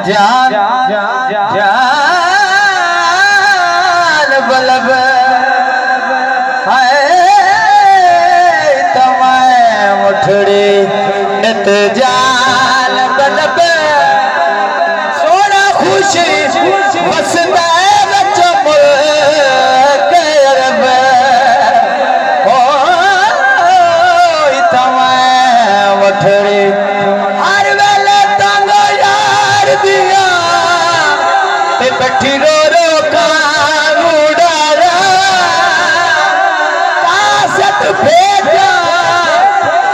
जान बलब है तमाए मुठड़ी नित जान बलब सोना खुशी वसदा बच्चो मुल्क अरब हो तमाए मुठड़ी हर वेले तंग यार दिया ते बैठी रो रो कान उड़ाया कासत भेजा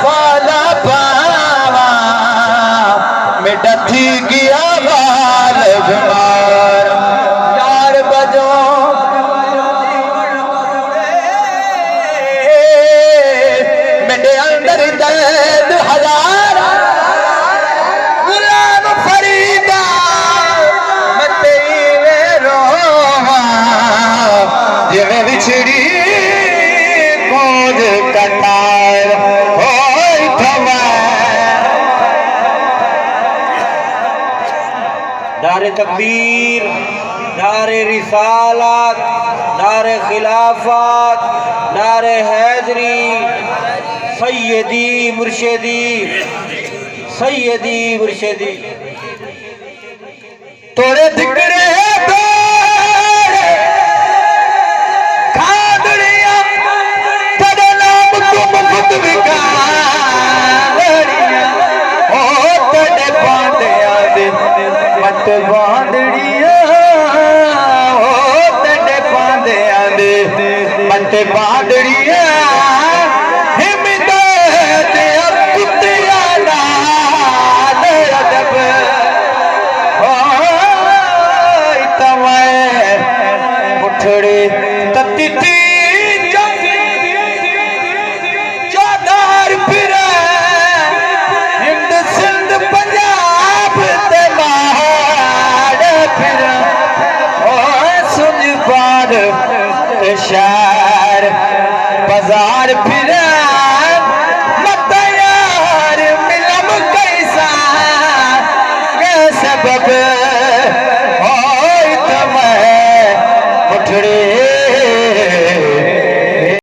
फाला पावा मेरा थी गया बाल बीमार यार बजो मेरे अंदर दर्द हजार गुलाम फरीदा मैं तेरे रोवा जिवें बिछड़ी कौद कटार होई थमा दारे तकबीर दारे रिसालत दारे खिलाफत दारे हैदरी सैयदी मुर्शिदी सैयदी मुर्शिदी तोड़े दिकरे खादड़िया तेरे नाम को मुफ्त बिकाड़िया ओ तेरे बांधिया दे मत बांधड़िया ओ तेरे बांधिया दे मत बांधड़िया तती चौधार फिर हिंद सिंध पंजाब ते पहाड़ फिर ओ सुन बार शाह